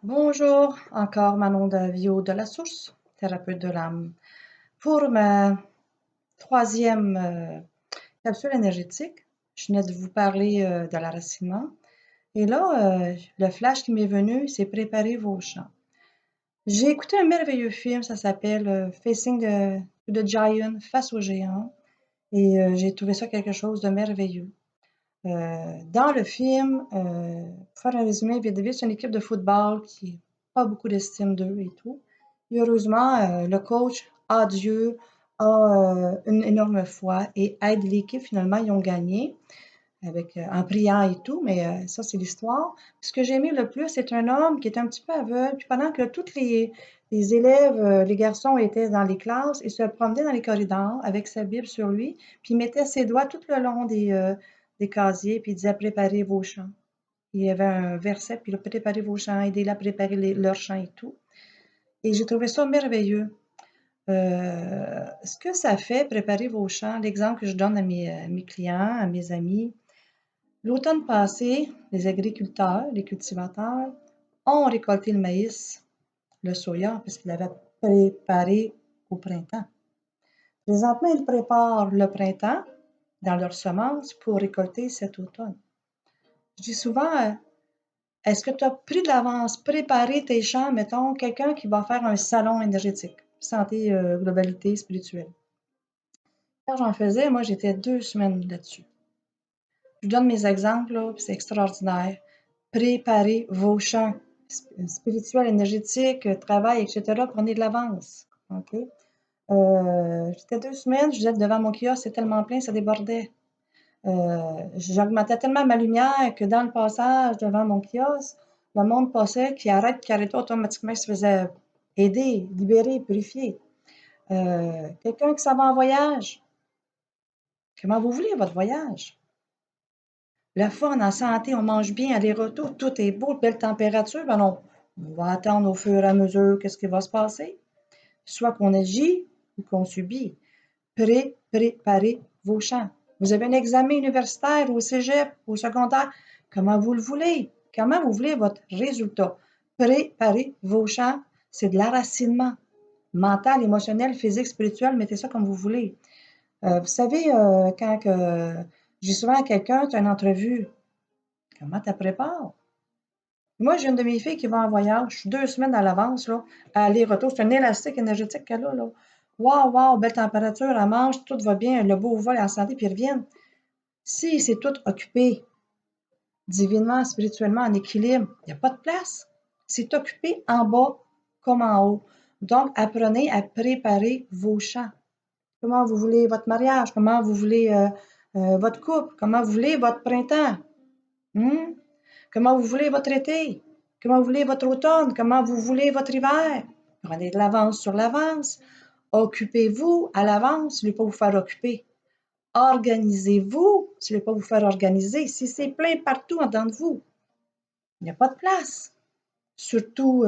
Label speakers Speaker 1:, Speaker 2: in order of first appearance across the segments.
Speaker 1: Bonjour, encore Manon Davio de la Source, thérapeute de l'âme. Pour ma troisième capsule énergétique, je venais de vous parler de l'enracinement. Et là, le flash qui m'est venu, c'est préparer vos champs. J'ai écouté un merveilleux film, ça s'appelle Facing the Giant, Face au géant. Et j'ai trouvé ça quelque chose de merveilleux. Dans le film, pour faire un résumé vite vite, c'est une équipe de football qui n'a pas beaucoup d'estime d'eux et tout. Et heureusement, le coach a Dieu, a une énorme foi et aide l'équipe. Finalement, ils ont gagné en priant et tout, mais ça, c'est l'histoire. Ce que j'ai aimé le plus, c'est un homme qui est un petit peu aveugle. Puis pendant que tous les élèves, les garçons étaient dans les classes, il se promenait dans les corridors avec sa Bible sur lui, puis il mettait ses doigts tout le long des casiers, puis il disait préparez vos chants. Il y avait un verset, puis là, préparez vos chants, aidez-les à préparer leurs chants et tout. Et j'ai trouvé ça merveilleux. Ce que ça fait, préparer vos chants, l'exemple que je donne à mes clients, à mes amis, l'automne passé, les agriculteurs, les cultivateurs, ont récolté le maïs, le soya, parce qu'ils l'avaient préparé au printemps. Présentement, ils préparent le printemps dans leurs semences pour récolter cet automne. Je dis souvent, est-ce que tu as pris de l'avance, préparé tes champs, mettons, quelqu'un qui va faire un salon énergétique, santé, globalité, spirituelle. Quand j'en faisais, moi, j'étais 2 semaines là-dessus. Je vous donne mes exemples, là, puis c'est extraordinaire. Préparez vos champs spirituels, énergétiques, travail, etc. Prenez de l'avance. OK? J'étais 2 semaines, je disais devant mon kiosque, c'est tellement plein, ça débordait. J'augmentais tellement ma lumière que dans le passage devant mon kiosque, le monde passait, qui arrêtait automatiquement, il se faisait aider, libérer, purifier. Quelqu'un qui s'en va en voyage, comment vous voulez votre voyage? Le fun, en santé, on mange bien, aller-retour, tout est beau, belle température, ben on va attendre au fur et à mesure qu'est-ce qui va se passer. Soit qu'on agit ou qu'on subit. Préparez vos champs. Vous avez un examen universitaire au cégep, au secondaire, comment vous le voulez? Comment vous voulez votre résultat? Préparez vos champs. C'est de l'enracinement mental, émotionnel, physique, spirituel, mettez ça comme vous voulez. Vous savez, quand que, je dis souvent à quelqu'un, tu as une entrevue, comment tu la prépares? Moi, j'ai une de mes filles qui va en voyage, 2 semaines à l'avance, là, aller-retour. C'est un élastique énergétique qu'elle a, là. Waouh, waouh, belle température, elle mange, tout va bien, le beau vol est en santé, puis ils reviennent. Si c'est tout occupé, divinement, spirituellement, en équilibre, il n'y a pas de place. C'est occupé en bas comme en haut. Donc, apprenez à préparer vos champs. Comment vous voulez votre mariage? Comment vous voulez votre couple? Comment vous voulez votre printemps? Hmm? Comment vous voulez votre été? Comment vous voulez votre automne? Comment vous voulez votre hiver? Prenez de l'avance sur l'avance. Occupez-vous à l'avance, je ne vais pas vous faire occuper. Organisez-vous, je ne vais pas vous faire organiser. Si c'est plein partout en dedans de vous, il n'y a pas de place. Surtout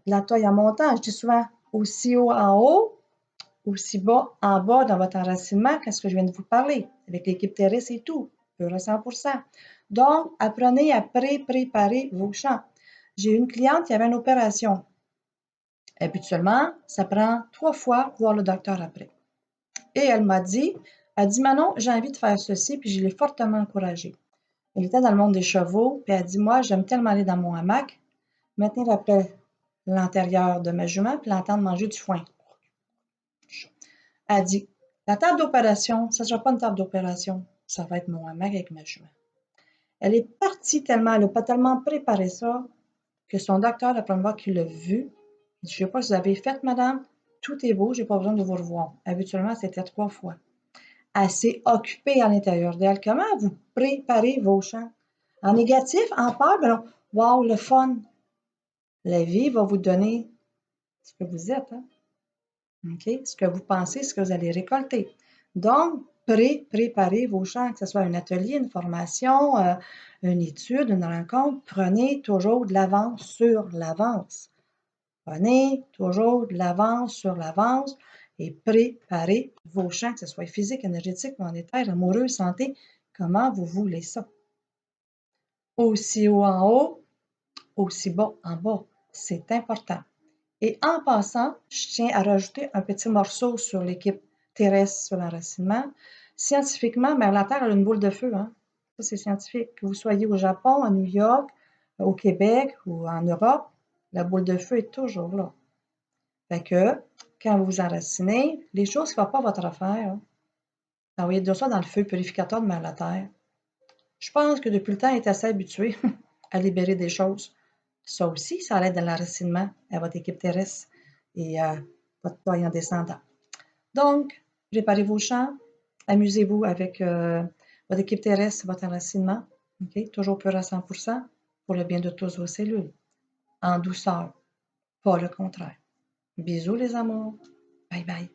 Speaker 1: la taille en montant. Je dis souvent aussi haut en haut, aussi bas en bas dans votre enracinement, qu'est-ce que je viens de vous parler, avec l'équipe terrestre et tout, pur à 100%. Donc, apprenez à préparer vos champs. J'ai une cliente qui avait une opération. Habituellement, ça prend 3 fois voir le docteur après. Et elle dit, Manon, j'ai envie de faire ceci, puis je l'ai fortement encouragée. Elle était dans le monde des chevaux, puis elle dit, moi, j'aime tellement aller dans mon hamac, me tenir après l'intérieur de ma jument, puis l'entendre manger du foin. Elle dit, la table d'opération, ça ne sera pas une table d'opération, ça va être mon hamac avec ma jument. Elle est partie tellement, elle n'a pas tellement préparé ça, que son docteur, la première fois qu'il l'a vu, il dit, je ne sais pas si vous avez fait, madame, tout est beau, je n'ai pas besoin de vous revoir. Habituellement, c'était 3 fois. Elle s'est occupée à l'intérieur d'elle. Comment vous préparez vos champs? En négatif, en peur, ben non. Wow, le fun. La vie va vous donner ce que vous êtes, hein? OK? Ce que vous pensez, ce que vous allez récolter. Donc, préparez vos champs, que ce soit un atelier, une formation, une étude, une rencontre. Prenez toujours de l'avance sur l'avance. Prenez toujours de l'avance sur l'avance et préparez vos champs, que ce soit physique, énergétique, monétaire, amoureux, santé, comment vous voulez ça. Aussi haut en haut, aussi bas en bas. C'est important. Et en passant, je tiens à rajouter un petit morceau sur l'équipe terrestre sur l'enracinement. Scientifiquement, mais la Terre a une boule de feu, hein. Ça, c'est scientifique. Que vous soyez au Japon, à New York, au Québec ou en Europe, la boule de feu est toujours là. Fait que, quand vous vous enracinez, les choses ne font pas votre affaire, hein. Envoyez de ça dans le feu purificateur de mer la Terre. Je pense que depuis le temps, il est assez habitué à libérer des choses. Ça aussi, ça aide à l'enracinement à votre équipe terrestre et à votre taille en descendant. Donc, préparez vos champs, amusez-vous avec votre équipe terrestre, votre enracinement. OK? Toujours pur à 100% pour le bien de tous vos cellules. En douceur, pas le contraire. Bisous les amours. Bye bye.